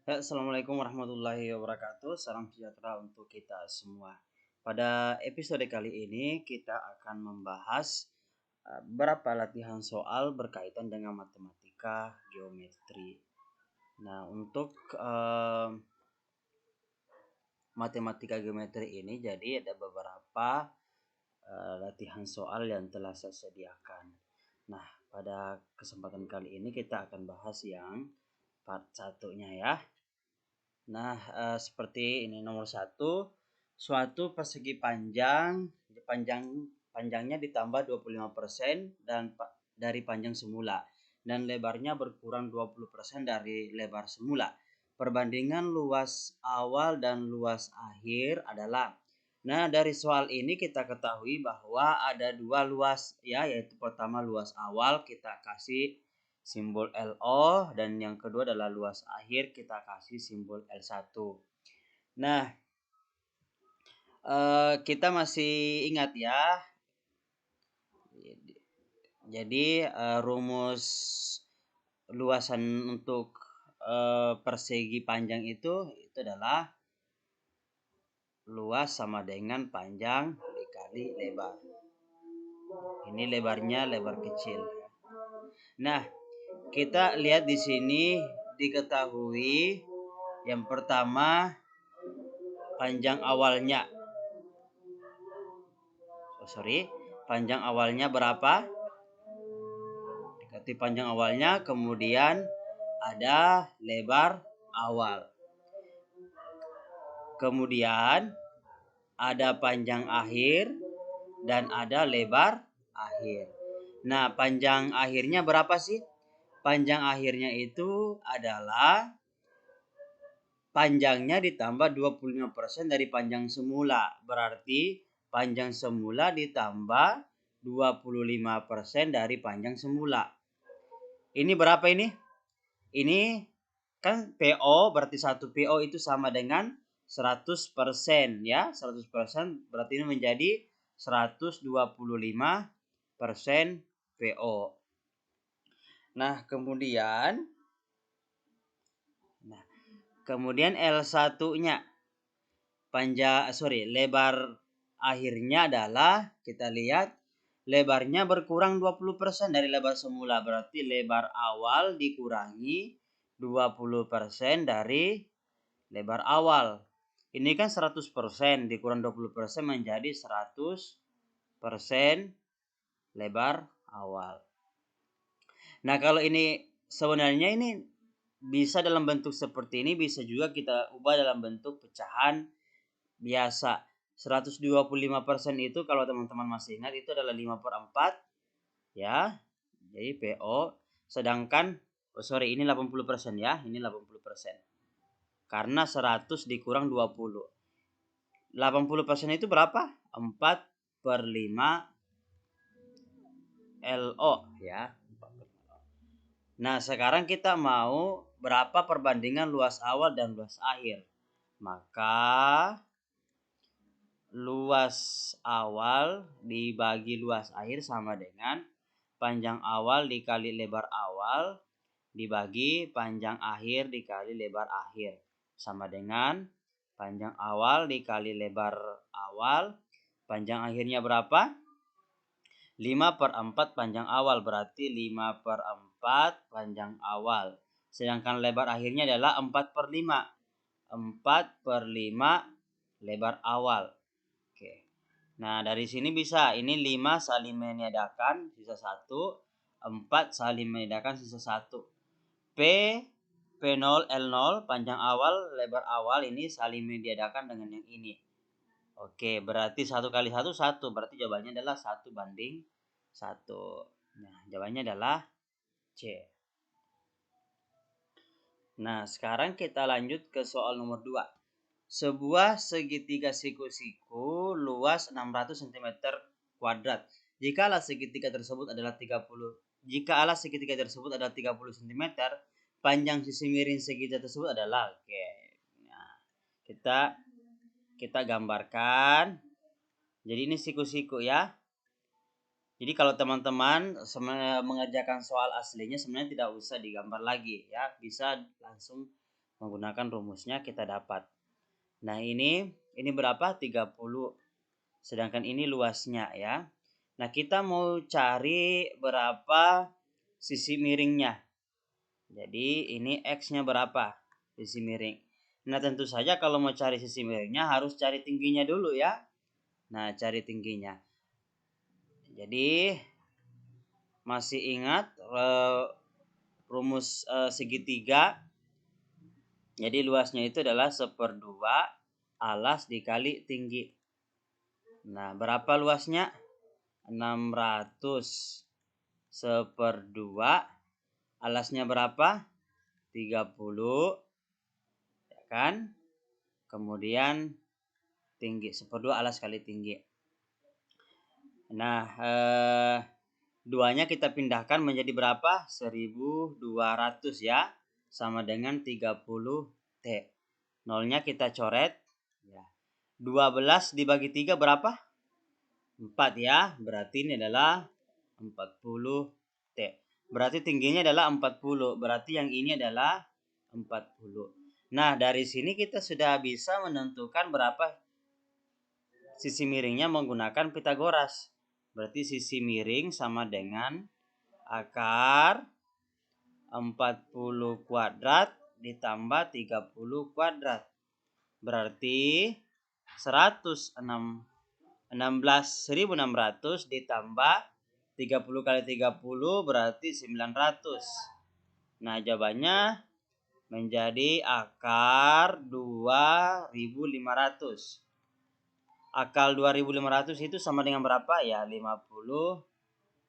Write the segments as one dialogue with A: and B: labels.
A: Ya, Assalamualaikum warahmatullahi wabarakatuh. Salam sejahtera untuk kita semua. Pada episode kali ini kita akan membahas beberapa latihan soal berkaitan dengan matematika geometri. Nah, untuk matematika geometri ini jadi ada beberapa latihan soal yang telah saya sediakan. Nah, pada kesempatan kali ini kita akan bahas yang part satunya ya. Nah, seperti ini nomor satu, suatu persegi panjangnya ditambah 25% dari panjang semula dan lebarnya berkurang 20% dari lebar semula. Perbandingan luas awal dan luas akhir adalah. Nah, dari soal ini kita ketahui bahwa ada dua luas ya, yaitu pertama luas awal kita kasih simbol LO dan yang kedua adalah luas akhir kita kasih simbol L1. Nah, kita masih ingat ya. Jadi rumus luasan untuk persegi panjang itu adalah luas sama dengan panjang dikali lebar. Ini lebarnya lebar kecil. Nah, kita lihat di sini diketahui yang pertama panjang awalnya. Panjang awalnya berapa? Dikati panjang awalnya, kemudian ada lebar awal. Kemudian ada panjang akhir dan ada lebar akhir. Nah, panjang akhirnya berapa sih? Panjang akhirnya itu adalah panjangnya ditambah 25% dari panjang semula. Berarti panjang semula ditambah 25% dari panjang semula. Ini berapa ini? Ini kan PO, berarti 1 PO itu sama dengan 100% ya. 100% berarti ini menjadi 125% PO. Nah, kemudian L1-nya lebar akhirnya adalah kita lihat lebarnya berkurang 20% dari lebar semula, berarti lebar awal dikurangi 20% dari lebar awal. Ini kan 100% dikurang 20% menjadi 100% lebar awal. Nah, kalau ini sebenarnya ini bisa dalam bentuk seperti ini, bisa juga kita ubah dalam bentuk pecahan biasa. 125% itu kalau teman-teman masih ingat itu adalah 5/4 ya. Jadi PO. Sedangkan ini 80% ya, ini 80%. Karena 100 dikurang 20. 80% itu berapa? 4/5 LO ya. Nah, sekarang kita mau berapa perbandingan luas awal dan luas akhir. Maka luas awal dibagi luas akhir sama dengan panjang awal dikali lebar awal dibagi panjang akhir dikali lebar akhir. Sama dengan panjang awal dikali lebar awal. Panjang akhirnya berapa? 5/4 panjang awal, berarti 5/4 panjang awal. Sedangkan lebar akhirnya adalah 4/5. 4/5 lebar awal. Oke. Nah, dari sini bisa ini 5 saling meniadakan sisa 1, 4 saling meniadakan sisa 1. P0 L0 panjang awal lebar awal ini saling meniadakan dengan yang ini. Oke, berarti 1 kali 1 1, berarti jawabannya adalah 1/1. Nah, jawabannya adalah C. Nah, sekarang kita lanjut ke soal nomor 2. Sebuah segitiga siku-siku luas 600 cm kuadrat. Jikalau segitiga tersebut adalah 30 cm, panjang sisi miring segitiga tersebut adalah Nah, kita gambarkan. Jadi ini siku-siku ya. Jadi kalau teman-teman mengerjakan soal aslinya sebenarnya tidak usah digambar lagi ya, bisa langsung Menggunakan rumusnya kita dapat. Nah, ini berapa? 30. Sedangkan ini luasnya ya. Nah, kita mau cari berapa sisi miringnya. Jadi, ini X-nya berapa? Sisi miring. Nah, tentu saja kalau mau cari sisi miringnya harus cari tingginya dulu ya. Nah, cari tingginya. Jadi, masih ingat rumus segitiga? Jadi luasnya itu adalah 1/2 alas dikali tinggi. Nah, berapa luasnya? 600. 1/2 alasnya berapa? 30, ya kan? Kemudian tinggi 1/2 alas kali tinggi. Nah, duanya kita pindahkan menjadi berapa? 1200 ya. Sama dengan 30T. Nolnya kita coret. Ya. 12 dibagi 3 berapa? 4 ya. Berarti ini adalah 40T. Berarti tingginya adalah 40. Berarti yang ini adalah 40. Nah, dari sini kita sudah bisa menentukan berapa sisi miringnya menggunakan Pitagoras. Berarti sisi miring sama dengan akar 40 kuadrat ditambah 30 kuadrat. Berarti 16.600 ditambah 30 kali 30 berarti 900. Nah, jawabannya menjadi akar 2500. Akar 2500 itu sama dengan berapa ya? 50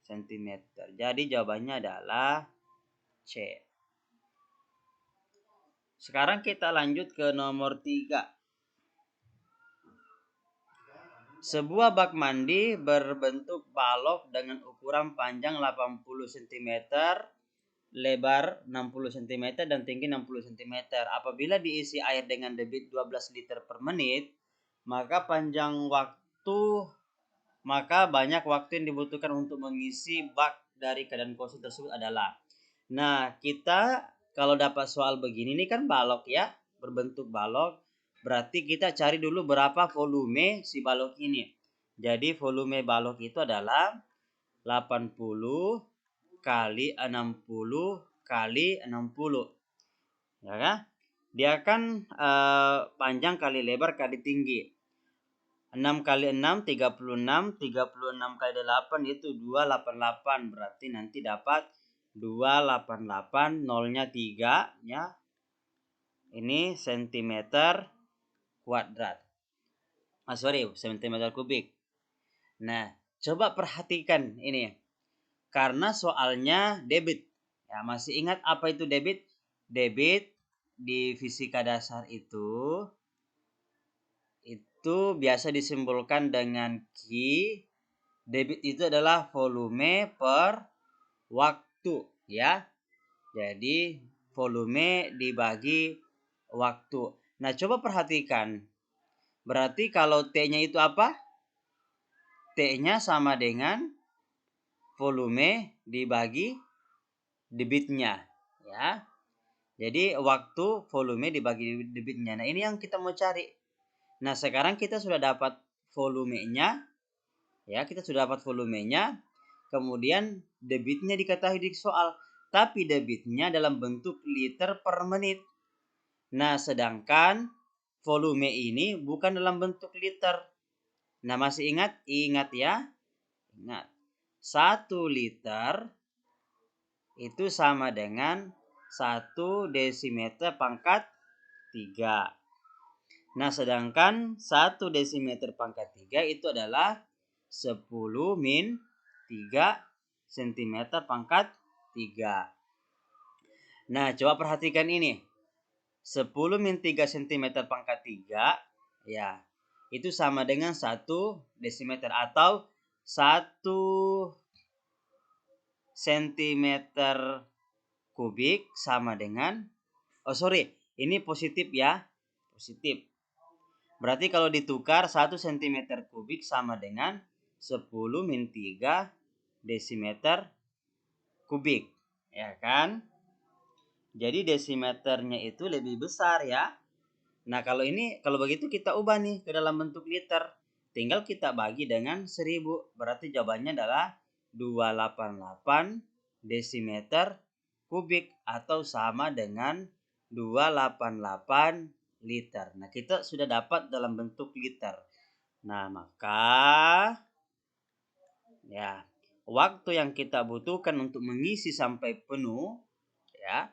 A: cm. Jadi jawabannya adalah C. Sekarang kita lanjut ke nomor 3. Sebuah bak mandi berbentuk balok dengan ukuran panjang 80 cm, lebar 60 cm dan tinggi 60 cm. Apabila diisi air dengan debit 12 liter per menit, maka banyak waktu yang dibutuhkan untuk mengisi bak dari keadaan kosong tersebut adalah. Nah, kita kalau dapat soal begini ini kan balok ya, berbentuk balok. Berarti kita cari dulu berapa volume si balok ini. Jadi volume balok itu adalah 80 kali 60 kali 60. Ya kan? Dia kan panjang kali lebar kali tinggi. 6 kali 6, 36. 36 kali 8 itu 288. Berarti nanti dapat 288, nolnya 3 ya. Ini sentimeter kuadrat. Sentimeter kubik. Nah, coba perhatikan ini. Karena soalnya debit. Ya, masih ingat apa itu debit? Debit di fisika dasar itu biasa disimbolkan dengan Q. Debit itu adalah volume per waktu ya. Jadi volume dibagi waktu. Nah, coba perhatikan. Berarti kalau T-nya itu apa? T-nya sama dengan volume dibagi debitnya ya. Jadi waktu volume dibagi debitnya. Nah, ini yang kita mau cari. Nah, sekarang kita sudah dapat volumenya. Ya, kita sudah dapat volumenya. Kemudian debitnya diketahui di soal. Tapi debitnya dalam bentuk liter per menit. Nah, sedangkan volume ini bukan dalam bentuk liter. Nah, masih ingat? Ingat ya. Ingat. 1 liter itu sama dengan 1 desimeter pangkat 3. Nah, sedangkan 1 desimeter pangkat 3 itu adalah 10 min 3 cm pangkat 3. Nah, coba perhatikan ini. 10 min 3 cm pangkat 3 ya. Itu sama dengan 1 desimeter atau 1 cm kubik sama dengan ini positif ya. Positif. Berarti kalau ditukar 1 cm kubik sama dengan 10 min 3 desimeter kubik. Ya kan? Jadi desimeternya itu lebih besar ya. Nah, kalau begitu kita ubah nih ke dalam bentuk liter. Tinggal kita bagi dengan 1000. Berarti jawabannya adalah 288 desimeter kubik atau sama dengan 288 liter. Nah, kita sudah dapat dalam bentuk liter. Nah, maka ya, waktu yang kita butuhkan untuk mengisi sampai penuh ya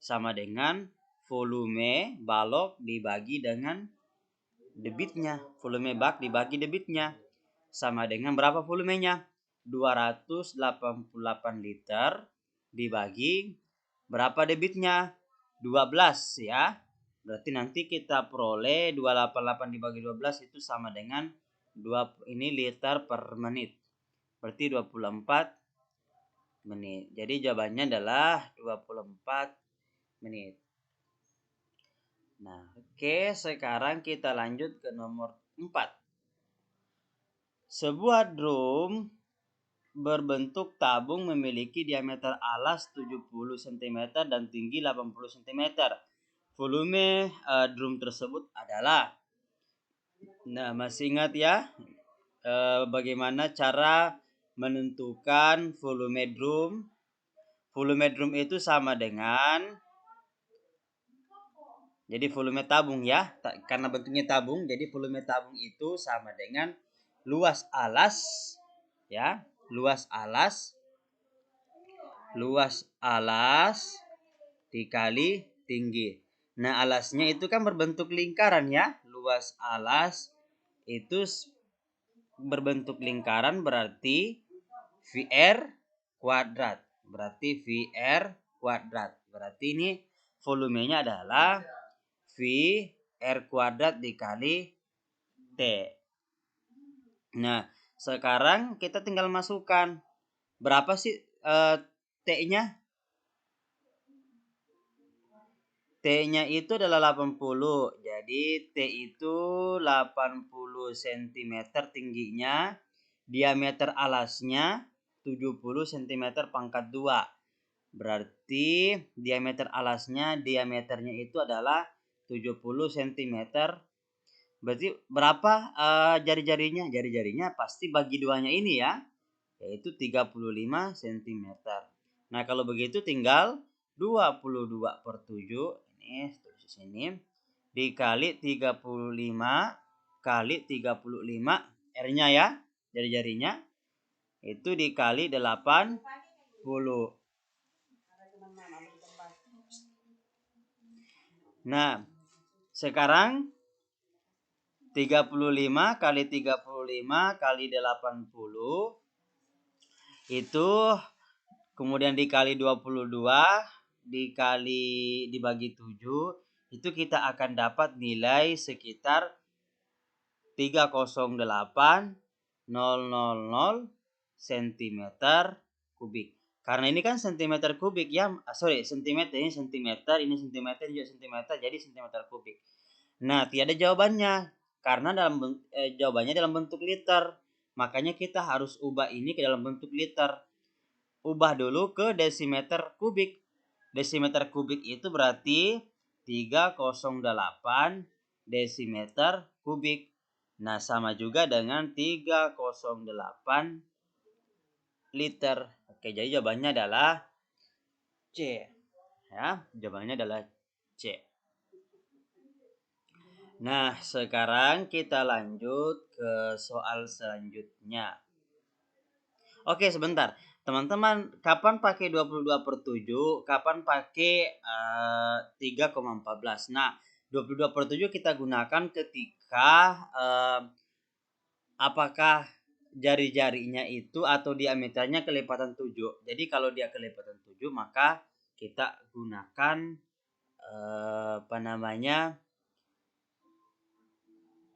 A: sama dengan volume balok dibagi dengan debitnya. Volume bak dibagi debitnya. Sama dengan berapa volumenya? 288 liter dibagi berapa debitnya? 12 ya. Berarti nanti kita peroleh 288 dibagi 12 itu sama dengan 2 ini liter per menit. Berarti 24 menit. Jadi jawabannya adalah 24 menit. Nah, oke, sekarang kita lanjut ke nomor 4. Sebuah drum berbentuk tabung memiliki diameter alas 70 cm dan tinggi 80 cm. Volume drum tersebut adalah. Nah, masih ingat ya bagaimana cara menentukan volume drum? Volume drum itu sama dengan, jadi volume tabung ya, karena bentuknya tabung, jadi volume tabung itu sama dengan luas alas ya, luas alas dikali tinggi. Nah, alasnya itu kan berbentuk lingkaran ya. Luas alas itu berbentuk lingkaran berarti VR kuadrat. Berarti VR kuadrat. Berarti ini volumenya adalah V R kuadrat dikali T. Nah, sekarang kita tinggal masukkan. Berapa sih T-nya? T-nya itu adalah 80. Jadi T itu 80 cm tingginya. Diameter alasnya 70 cm pangkat 2. Berarti diameternya itu adalah 70 cm. Berarti berapa jari-jarinya? Jari-jarinya pasti bagi duanya ini ya, yaitu 35 cm. Nah, kalau begitu tinggal 22/7 ini tulis sini dikali 35 kali 35 R-nya ya, jari-jarinya itu dikali 80. Nah, sekarang 35 kali 35 kali 80 itu kemudian dikali 22 dibagi 7 itu kita akan dapat nilai sekitar 308.000 cm kubik. Karena ini kan centimeter kubik ya, centimeter ini centimeter, ini centimeter juga centimeter, jadi centimeter kubik. Nah, tiada jawabannya karena jawabannya dalam bentuk liter. Makanya kita harus ubah ini ke dalam bentuk liter. Ubah dulu ke desimeter kubik. Desimeter kubik itu berarti 308 desimeter kubik. Nah, sama juga dengan 308 liter. Oke, jadi jawabannya adalah C. Ya, jawabannya adalah C. Nah, sekarang kita lanjut ke soal selanjutnya. Oke, sebentar. Teman-teman, kapan pakai 22/7? Kapan pakai 3,14? Nah, 22/7 kita gunakan ketika apakah jari-jarinya itu atau diameternya kelipatan 7. Jadi kalau dia kelipatan 7 maka kita gunakan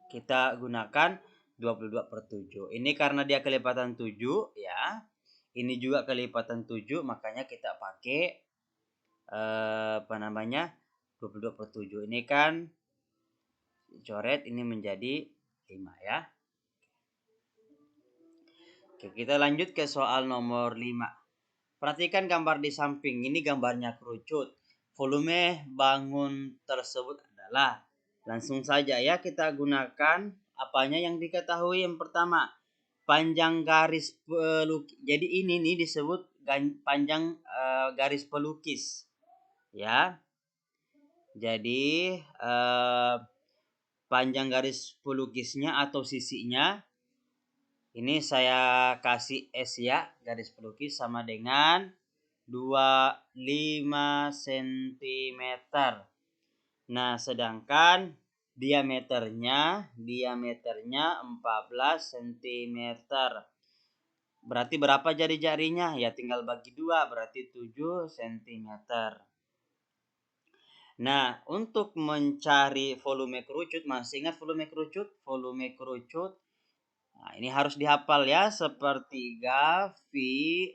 A: kita gunakan 22/7. Ini karena dia kelipatan 7 ya. Ini juga kelipatan 7 makanya kita pakai 22/7. Ini kan coret ini menjadi 5 ya. Oke, kita lanjut ke soal nomor 5. Perhatikan gambar di samping. Ini gambarnya kerucut. volume bangun tersebut adalah, langsung saja ya kita gunakan apanya yang diketahui. Yang pertama, panjang garis pelukis. Jadi ini nih disebut panjang garis pelukis ya. Jadi panjang garis pelukisnya atau sisinya ini saya kasih S ya, garis pelukis sama dengan 25 cm. Nah, sedangkan diameternya 14 cm. Berarti berapa jari-jarinya? Ya tinggal bagi 2, berarti 7 cm. Nah, untuk mencari volume kerucut, masih ingat volume kerucut? Volume kerucut, nah ini harus dihafal ya, sepertiga V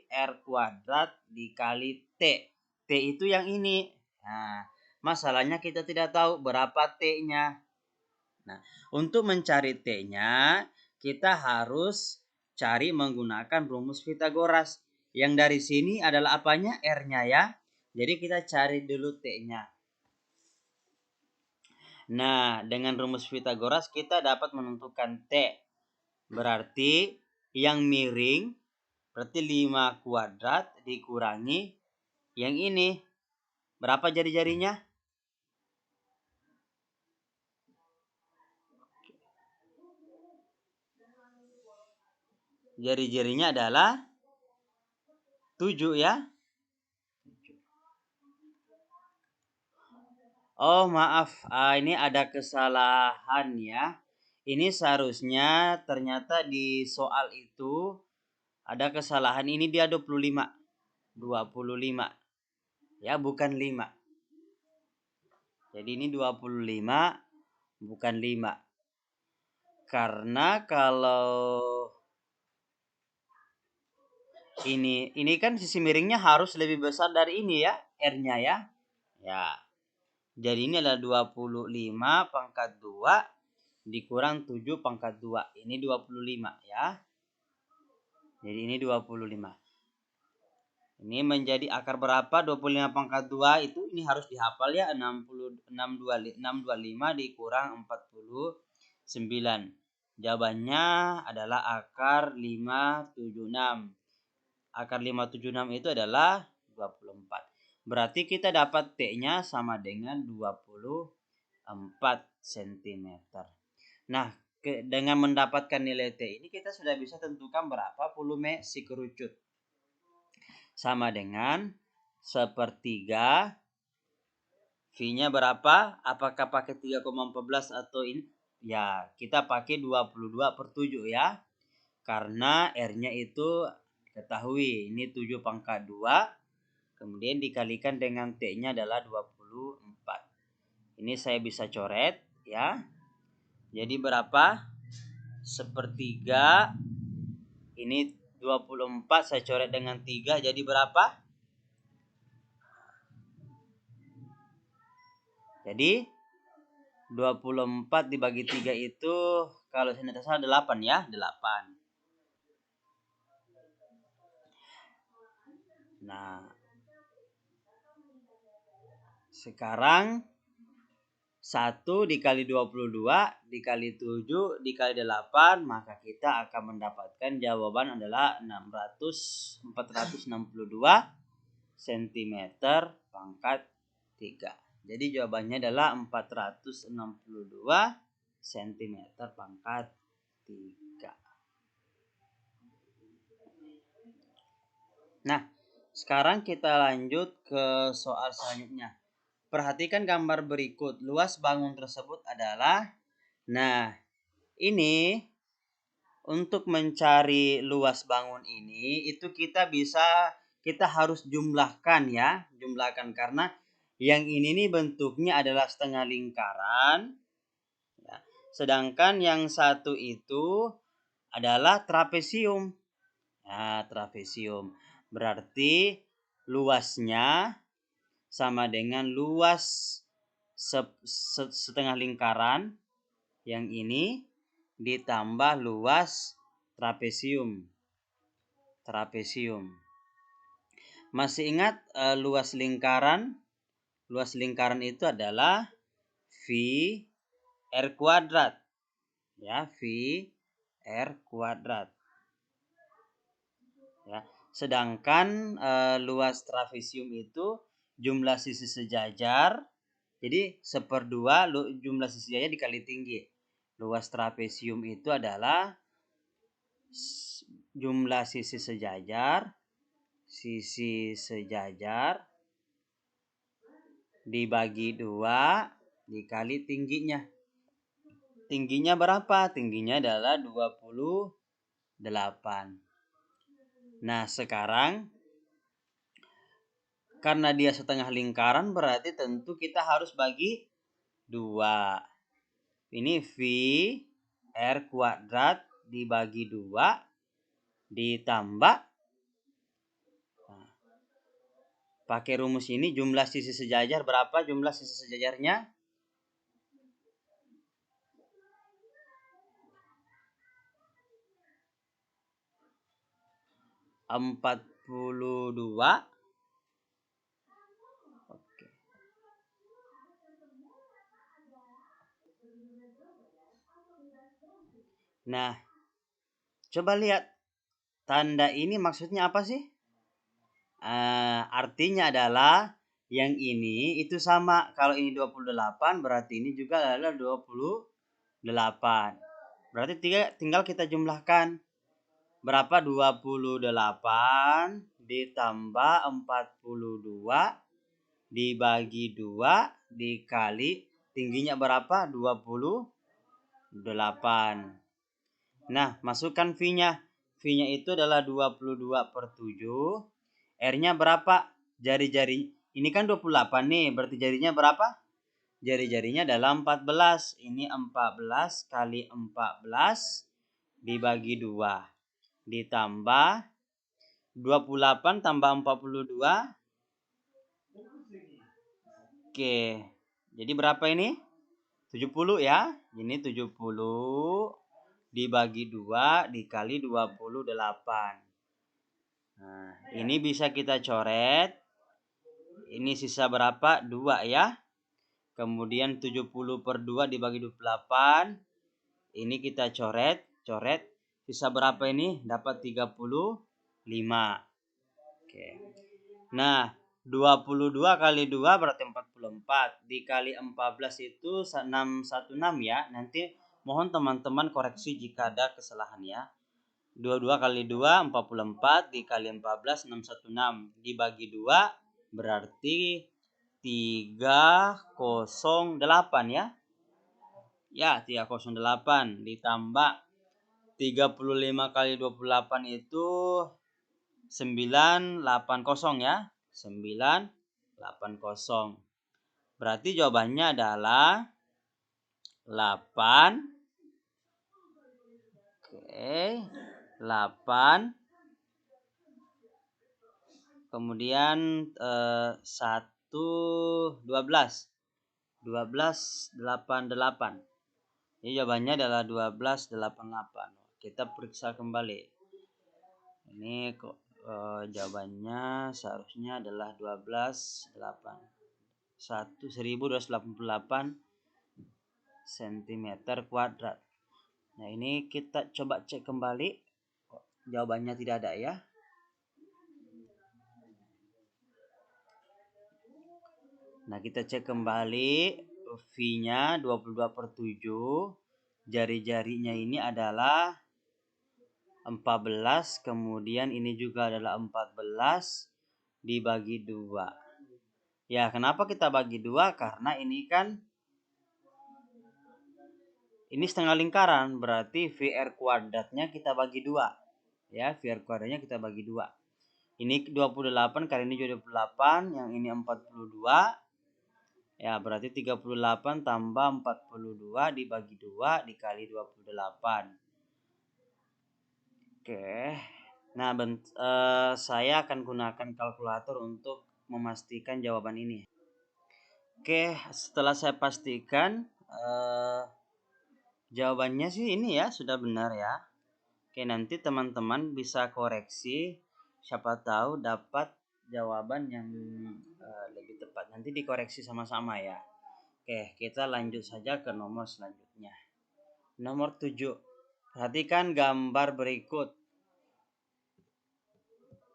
A: R kuadrat dikali T. T itu yang ini. Nah, masalahnya kita tidak tahu berapa T-nya. Nah, untuk mencari T-nya, kita harus cari menggunakan rumus Pythagoras. Yang dari sini adalah apanya? R-nya ya. Jadi kita cari dulu T-nya. Nah, dengan rumus Pythagoras kita dapat menentukan T. Berarti yang miring berarti 5 kuadrat dikurangi yang ini. Berapa jari-jarinya? Jari-jarinya adalah 7 ya. Oh maaf, ini ada kesalahan ya. Ini seharusnya ternyata di soal itu ada kesalahan. Ini dia 25. 25. Ya, bukan 5. Jadi ini 25 bukan 5. Karena kalau ini kan sisi miringnya harus lebih besar dari ini ya, R-nya ya. Ya. Jadi ini adalah 25 pangkat 2 dikurang 7 pangkat 2. Ini 25 ya. Jadi ini 25. Ini menjadi akar berapa? 25 pangkat 2 itu ini harus dihafal ya. 625 dikurang 49. Jawabannya adalah akar 576. Akar 576 itu adalah 24. Berarti kita dapat T-nya sama dengan 24 cm. Nah, dengan mendapatkan nilai T ini kita sudah bisa tentukan berapa volume si kerucut. Sama dengan sepertiga. V-nya berapa? Apakah pakai 3,14 atau ini? Ya, kita pakai 22/7 ya. Karena R-nya itu ketahui. Ini 7 pangkat 2. Kemudian dikalikan dengan T-nya adalah 24. Ini saya bisa coret ya. Jadi berapa? Sepertiga. Ini 24 saya coret dengan 3. Jadi berapa? Jadi 24 dibagi 3 itu kalau saya tidak salah 8 ya. 8. Nah, sekarang 1 dikali 22 dikali 7 dikali 8, maka kita akan mendapatkan jawaban adalah 462 cm pangkat 3. Jadi jawabannya adalah 462 cm pangkat 3. Nah, sekarang kita lanjut ke soal selanjutnya. Perhatikan gambar berikut. Luas bangun tersebut adalah, nah, ini untuk mencari luas bangun ini itu kita harus jumlahkan ya, jumlahkan karena yang ini nih bentuknya adalah setengah lingkaran. Ya. Sedangkan yang satu itu adalah trapesium. Nah, trapesium. Berarti luasnya sama dengan luas setengah lingkaran yang ini ditambah luas trapesium. Trapesium. Masih ingat luas lingkaran Luas lingkaran itu adalah V R kuadrat. Ya, V R kuadrat. Ya. Sedangkan luas trapesium itu jumlah sisi sejajar. Jadi 1/2 jumlah sisi sejajar dikali tinggi. Luas trapesium itu adalah jumlah sisi sejajar dibagi 2 dikali tingginya. Tingginya berapa? Tingginya adalah 28. Nah, sekarang karena dia setengah lingkaran berarti tentu kita harus bagi 2. Ini V R kuadrat dibagi 2 ditambah, nah, pakai rumus ini jumlah sisi sejajar berapa jumlah sisi sejajarnya? 42. Oke. Nah, coba lihat tanda ini maksudnya apa sih? Artinya adalah yang ini itu sama. Kalau ini 28 berarti ini juga adalah 28. Berarti tinggal kita jumlahkan. Berapa 28 ditambah 42 dibagi 2 dikali tingginya berapa? 28. Nah, masukkan V-nya. V-nya itu adalah 22/7. R-nya berapa? Jari-jari. Ini kan 28 nih, berarti jarinya berapa? Jari-jarinya adalah 14. Ini 14 kali 14 dibagi 2. Ditambah 28 tambah 42. Oke. Jadi berapa ini? 70 ya. Ini 70 dibagi 2 dikali 28. Nah, ini bisa kita coret. Ini sisa berapa? 2 ya. Kemudian 70/2 dibagi 28. Ini kita coret. Sisa berapa ini? Dapat 35. Oke. Nah, 22 kali 2 berarti 44. Dikali 14 itu 616 ya. Nanti mohon teman-teman koreksi jika ada kesalahan ya. 22 kali 2 44 dikali 14 616 dibagi 2 berarti 308 ya. Ya, 308 ditambah 35 kali 28 itu 980 ya. 980. Berarti jawabannya adalah 8. Oke. 8. Kemudian 12 88. Jadi jawabannya adalah 1288. Kita periksa kembali. Ini jawabannya seharusnya adalah 1288 cm kuadrat. Nah, ini kita coba cek kembali. Jawabannya tidak ada ya. Nah, kita cek kembali V-nya 22/7. Jari-jarinya ini adalah 14, kemudian ini juga adalah 14 dibagi 2. Ya, kenapa kita bagi 2? Karena ini kan ini setengah lingkaran, berarti VR kuadratnya kita bagi 2. Ya, VR kuadratnya kita bagi 2. Ini 28 kali ini 28, yang ini 42. Ya, berarti 38 tambah 42 dibagi 2 dikali 28. Oke. Nah, saya akan gunakan kalkulator untuk memastikan jawaban ini. Oke, setelah saya pastikan jawabannya sih ini ya, sudah benar ya. Oke, nanti teman-teman bisa koreksi, siapa tahu dapat jawaban yang lebih tepat. Nanti dikoreksi sama-sama ya. Oke, kita lanjut saja ke nomor selanjutnya. Nomor 7. Perhatikan gambar berikut.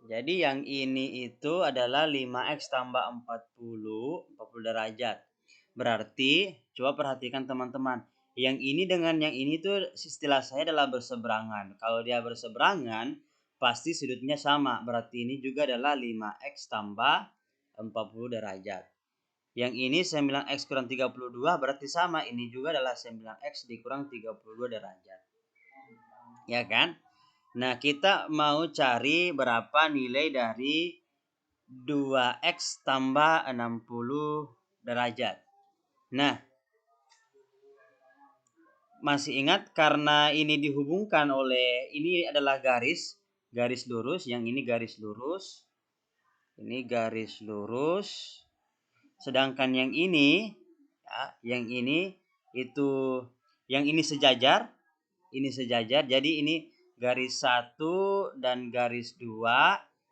A: Jadi yang ini itu adalah 5x tambah 40 derajat. Berarti, coba perhatikan teman-teman. Yang ini dengan yang ini tuh istilah saya adalah berseberangan. Kalau dia berseberangan, pasti sudutnya sama. Berarti ini juga adalah 5x tambah 40 derajat. Yang ini 9x kurang 32 berarti sama. Ini juga adalah 9x dikurang 32 derajat. Ya kan? Nah, kita mau cari berapa nilai dari 2x tambah 60 derajat. Nah, masih ingat karena ini dihubungkan oleh, ini adalah garis lurus, yang ini garis lurus, ini garis lurus. Sedangkan yang ini, ya, yang ini itu, yang ini sejajar, jadi ini garis 1 dan garis 2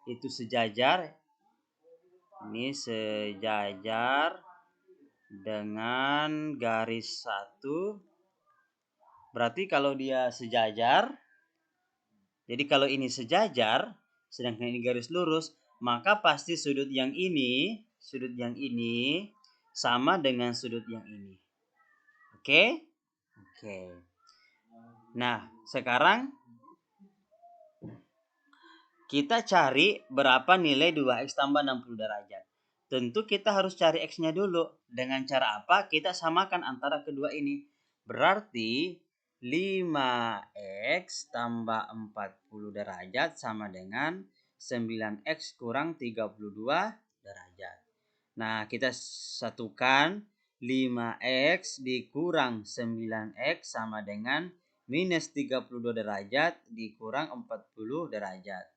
A: itu sejajar. Ini sejajar dengan garis 1. Berarti kalau dia sejajar, jadi kalau ini sejajar, sedangkan ini garis lurus, maka pasti sudut yang ini sama dengan sudut yang ini. Oke? Oke. Nah, sekarang kita cari berapa nilai 2x tambah 60 derajat. Tentu kita harus cari x-nya dulu. Dengan cara apa? Kita samakan antara kedua ini. Berarti 5x tambah 40 derajat sama dengan 9x kurang 32 derajat. Nah, kita satukan 5x dikurang 9x sama dengan minus 32 derajat dikurang 40 derajat.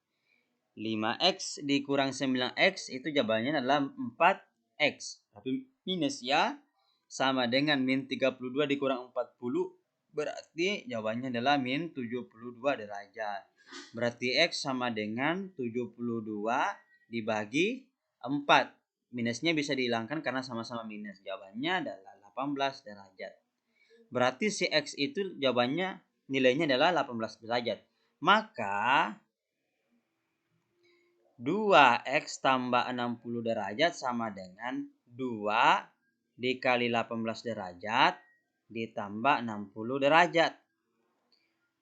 A: 5x dikurang 9x itu jawabannya adalah 4x. Tapi minus ya, sama dengan min 32 dikurang 40, berarti jawabannya adalah min 72 derajat. Berarti x sama dengan 72 dibagi 4. Minusnya bisa dihilangkan karena sama-sama minus. Jawabannya adalah 18 derajat. Berarti si x itu jawabannya nilainya adalah 18 derajat. Maka 2x tambah 60 derajat sama dengan 2 dikali 18 derajat ditambah 60 derajat.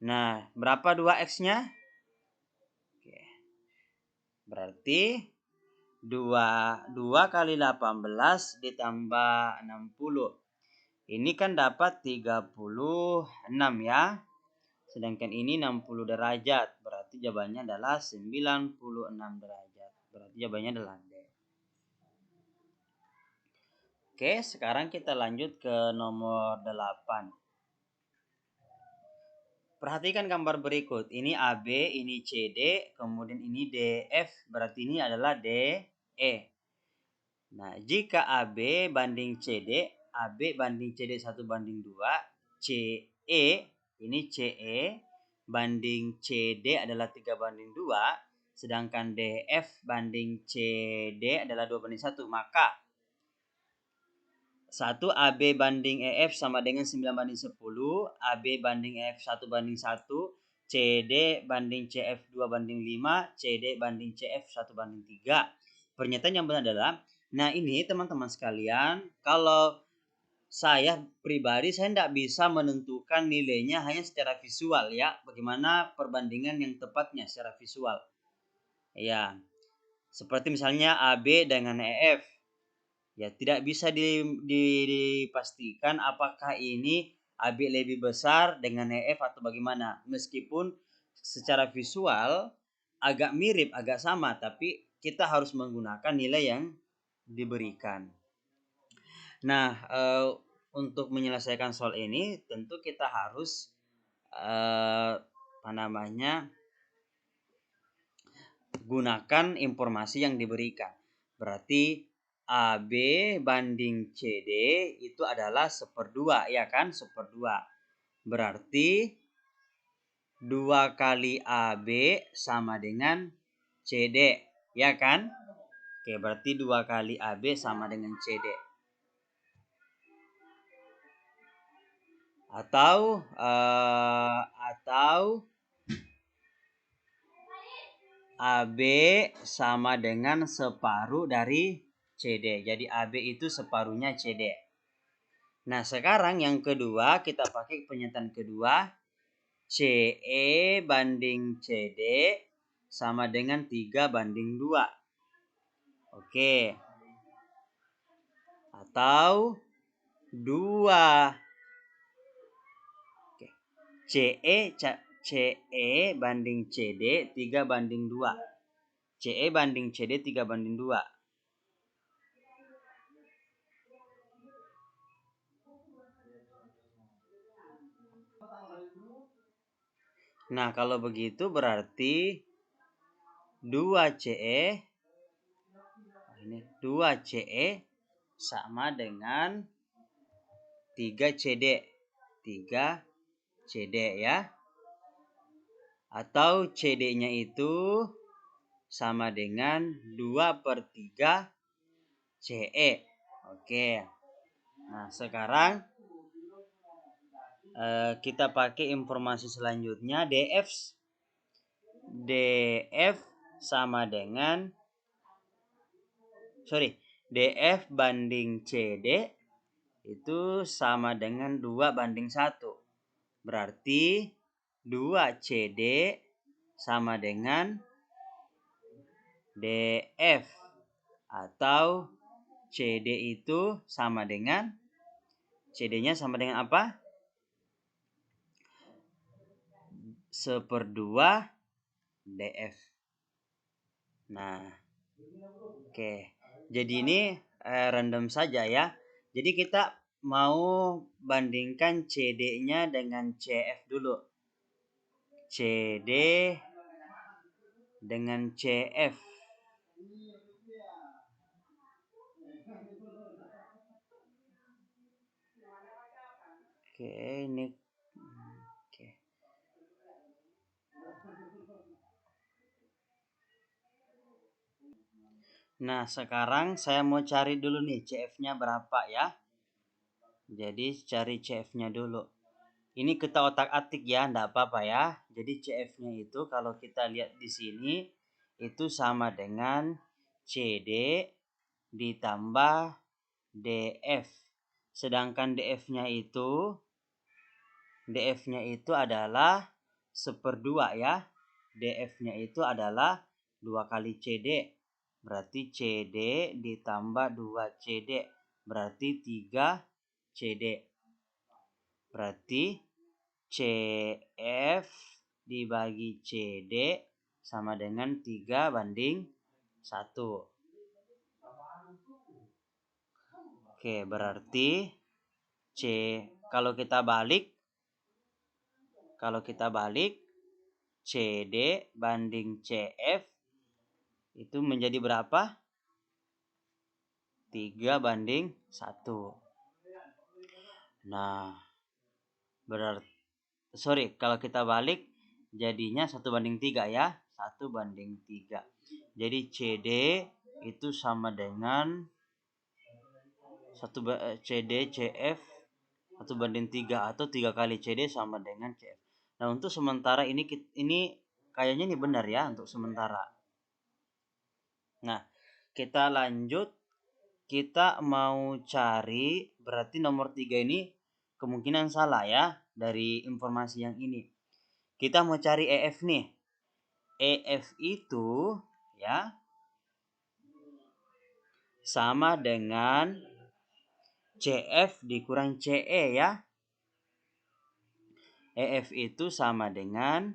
A: Nah, berapa 2x-nya? Oke. Berarti 2 kali 18 ditambah 60. Ini kan dapat 36 ya. Sedangkan ini 60 derajat. Berarti jawabannya adalah 96 derajat. Berarti jawabannya adalah D. Oke, sekarang kita lanjut ke nomor 8. Perhatikan gambar berikut. Ini AB, ini CD, kemudian ini DF. Berarti ini adalah DE. Nah, jika AB banding CD, AB banding CD 1 banding 2, CE, ini CE banding CD adalah 3 banding 2, sedangkan DF banding CD adalah 2 banding 1, maka 1 AB banding EF sama dengan 9 banding 10, AB banding EF 1 banding 1, CD banding CF 2 banding 5, CD banding CF 1 banding 3. Pernyataan yang benar adalah, nah ini teman-teman sekalian, kalau saya pribadi saya tidak bisa menentukan nilainya hanya secara visual ya. Bagaimana perbandingan yang tepatnya secara visual. Ya, seperti misalnya AB dengan EF. Ya, tidak bisa dipastikan apakah ini AB lebih besar dengan EF atau bagaimana. Meskipun secara visual agak mirip, agak sama, tapi kita harus menggunakan nilai yang diberikan. Nah, untuk menyelesaikan soal ini tentu kita harus gunakan informasi yang diberikan. Berarti AB banding CD itu adalah 1/2, ya kan? 1/2. Berarti 2 kali AB sama dengan CD, ya kan? Oke, berarti 2 kali AB sama dengan CD. Atau AB sama dengan separuh dari CD. Jadi AB itu separuhnya CD. Nah, sekarang yang kedua kita pakai pernyataan kedua. CE banding CD sama dengan 3 banding 2. Oke. Atau 2. Oke. CE banding CD 3 banding 2. CE banding CD 3 banding 2. Nah, kalau begitu berarti 2CE ini 2CE sama dengan 3CD. 3CD ya. Atau CD-nya itu sama dengan 2/3 CE. Oke. Nah, sekarang kita pakai informasi selanjutnya. DF sama dengan DF banding CD itu sama dengan 2 banding 1. Berarti 2CD sama dengan DF. Atau CD itu sama dengan CD-nya sama dengan apa? 1/2 DF. Nah, oke. Jadi ini random saja ya. Jadi kita mau bandingkan CD-nya dengan CF dulu. CD dengan CF. Oke, ini oke. Nah, sekarang saya mau cari dulu nih CF-nya berapa ya. Jadi cari CF-nya dulu. Ini kita otak-atik ya, enggak apa-apa ya. Jadi CF-nya itu kalau kita lihat di sini itu sama dengan CD ditambah DF. Sedangkan DF-nya itu adalah 1/2 ya. DF-nya itu adalah 2 kali CD. Berarti CD ditambah 2 CD. Berarti 3 CD. Berarti CF dibagi CD sama dengan 3 banding 1. Oke, berarti kalau kita balik CD banding CF itu menjadi berapa? 3 banding 1. Nah, kalau kita balik jadinya 1 banding 3 ya. 1 banding 3. Jadi CD itu sama dengan CD CF 1 banding 3 atau 3 kali CD sama dengan CF. Nah, untuk sementara ini kayaknya ini benar ya untuk sementara. Nah, kita lanjut. Kita mau cari, berarti nomor 3 ini kemungkinan salah ya dari informasi yang ini. Kita mau cari EF nih. EF itu ya sama dengan CF dikurang CE ya. EF itu sama dengan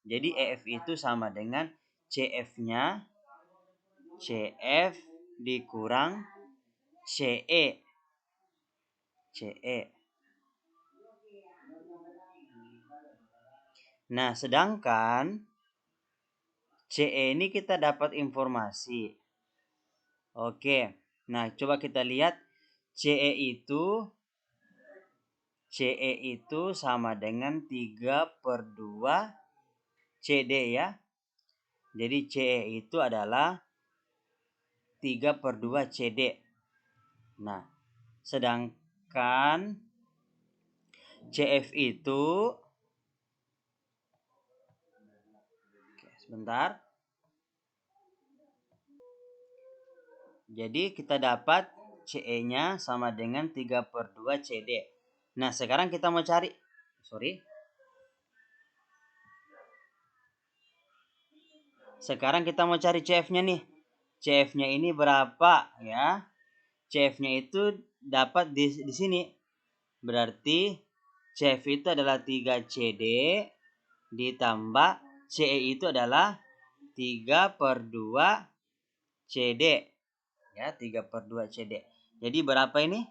A: jadi EF itu sama dengan CF-nya CF dikurang CE. Nah, sedangkan CE ini kita dapat informasi. Oke. Nah, coba kita lihat CE itu sama dengan 3/2 CD ya. Jadi CE itu adalah 3/2 CD. Nah, sedangkan CF itu, sebentar. Jadi kita dapat CE-nya sama dengan 3/2 CD. Nah, sekarang kita mau cari, Sekarang kita mau cari CF-nya nih. CF-nya ini berapa ya? CF-nya itu dapat di sini. Berarti CF itu adalah 3 CD ditambah CE itu adalah 3/2 CD. Ya, 3/2 CD. Jadi berapa ini?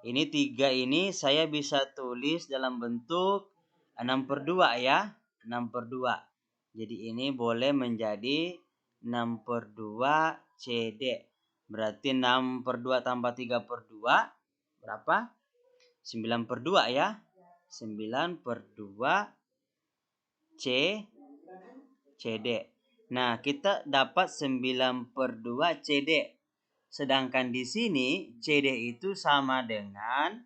A: Ini 3 ini saya bisa tulis dalam bentuk 6/2 ya. 6/2. Jadi ini boleh menjadi 6/2 CD. Berarti 6/2 tambah 3/2 berapa? 9/2 ya. 9/2 CD. Nah, kita dapat 9/2 CD. Sedangkan di sini CD itu sama dengan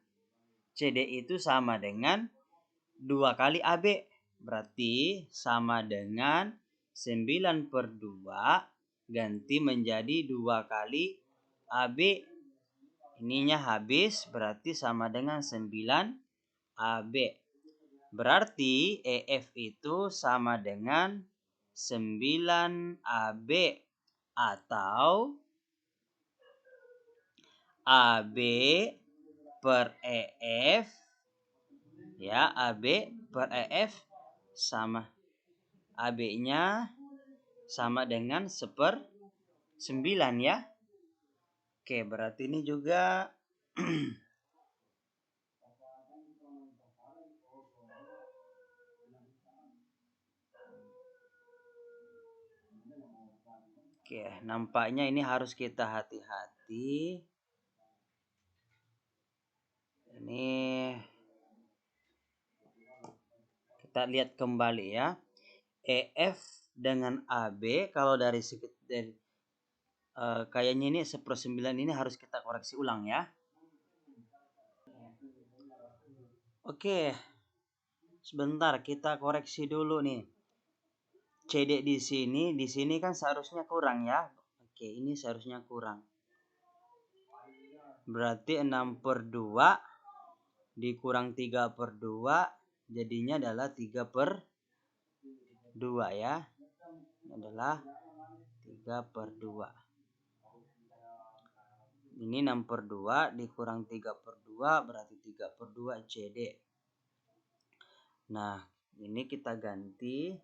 A: 2 kali AB. Berarti sama dengan 9/2 ganti menjadi 2 kali AB. Ininya habis, berarti sama dengan 9 AB. Berarti EF itu sama dengan 9 AB atau AB per EF ya, AB per EF sama AB-nya sama dengan 1/9 ya. Oke, berarti ini juga Oke, nampaknya ini harus kita hati-hati. Ini kita lihat kembali ya. EF dengan AB kalau dari kayaknya ini 1/9 ini harus kita koreksi ulang ya. Oke. Sebentar kita koreksi dulu nih. CD di sini kan seharusnya kurang ya. Oke, ini seharusnya kurang. Berarti 6/2 dikurang 3/2 jadinya adalah 3/2 ya. Ini adalah 3/2. Ini 6/2 dikurang 3/2 berarti 3/2 CD. Nah, ini kita ganti.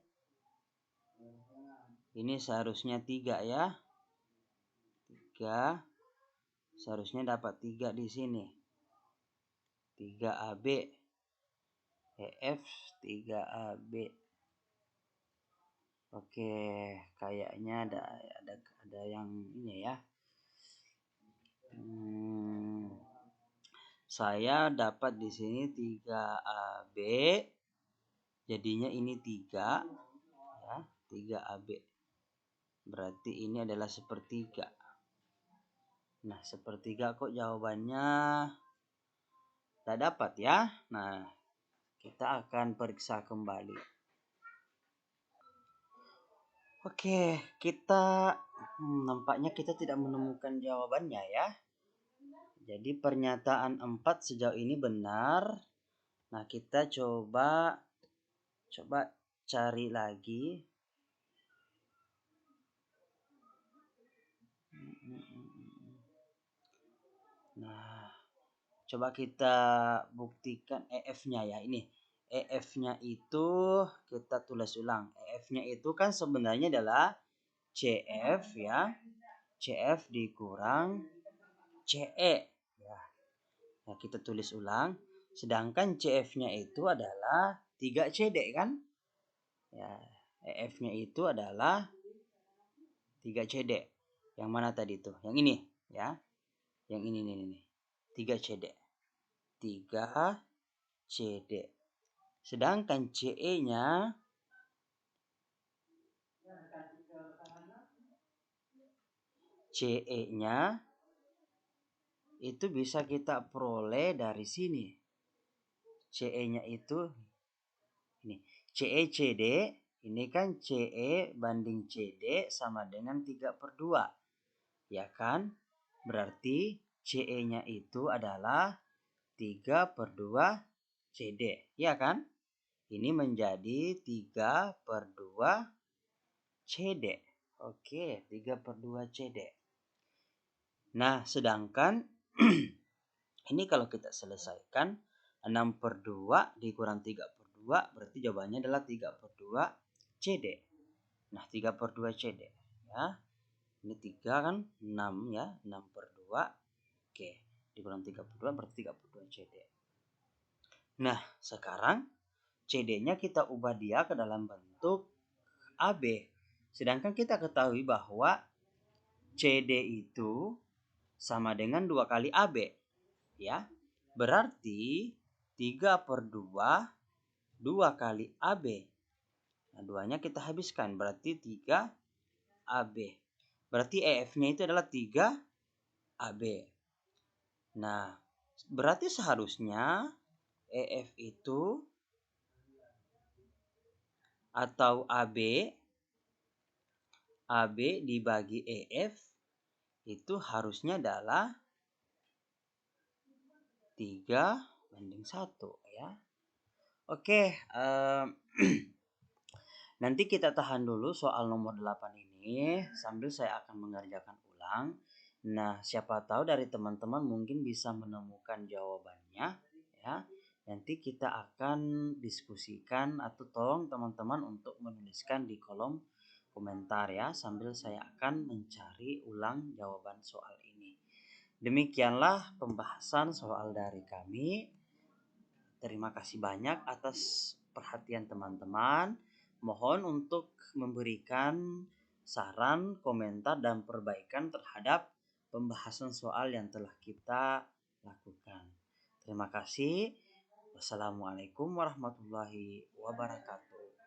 A: Ini seharusnya 3 ya. 3. Seharusnya dapat 3 di sini. 3 AB. EF 3 AB. Oke, kayaknya ada yang ini ya. Saya dapat di sini 3 AB. Jadinya ini 3 ya, 3 AB. Berarti ini adalah 1/3. Nah, 1/3 kok jawabannya tak dapat ya. Nah, kita akan periksa kembali. Oke, kita nampaknya kita tidak menemukan jawabannya ya. Jadi pernyataan 4 sejauh ini benar. Nah, kita coba cari lagi. Nah, coba kita buktikan EF-nya ya. Ini EF-nya itu kita tulis ulang. EF-nya itu kan sebenarnya adalah CF ya. CF dikurang CE ya. Nah, kita tulis ulang. Sedangkan CF-nya itu adalah 3 CD kan? Ya, EF-nya itu adalah 3 CD. Yang mana tadi tuh? Yang ini ya. Yang ini nih. 3 CD. 3 CD. Sedangkan CE-nya CE-nya itu bisa kita peroleh dari sini. CE-nya itu ini. CE CD, ini kan CE banding CD sama dengan 3/2. Ya kan? Berarti CE-nya itu adalah 3/2 CD. Ya kan? Ini menjadi 3/2 CD. Oke, 3/2 CD. Nah, sedangkan ini kalau kita selesaikan 6/2 dikurang 3/2 berarti jawabannya adalah 3/2 CD. Nah, 3/2 CD ya. Ini 3 kan 6 ya, 6/2. Oke, dikurang 3/2 berarti 3/2 CD. Nah, sekarang CD-nya kita ubah dia ke dalam bentuk AB. Sedangkan kita ketahui bahwa CD itu sama dengan 2 kali AB. Ya. Berarti 3/2 2 kali AB. Nah, 2-nya kita habiskan berarti 3 AB. Berarti EF-nya itu adalah 3 AB. Nah, berarti seharusnya EF itu atau AB dibagi EF itu harusnya adalah 3/1 ya. Oke, nanti kita tahan dulu soal nomor 8 ini sambil saya akan mengerjakan ulang. Nah, siapa tahu dari teman-teman mungkin bisa menemukan jawabannya ya. Nanti kita akan diskusikan atau tolong teman-teman untuk menuliskan di kolom komentar ya sambil saya akan mencari ulang jawaban soal ini. Demikianlah pembahasan soal dari kami. Terima kasih banyak atas perhatian teman-teman. Mohon untuk memberikan saran, komentar, dan perbaikan terhadap pembahasan soal yang telah kita lakukan. Terima kasih. Wassalamualaikum warahmatullahi wabarakatuh.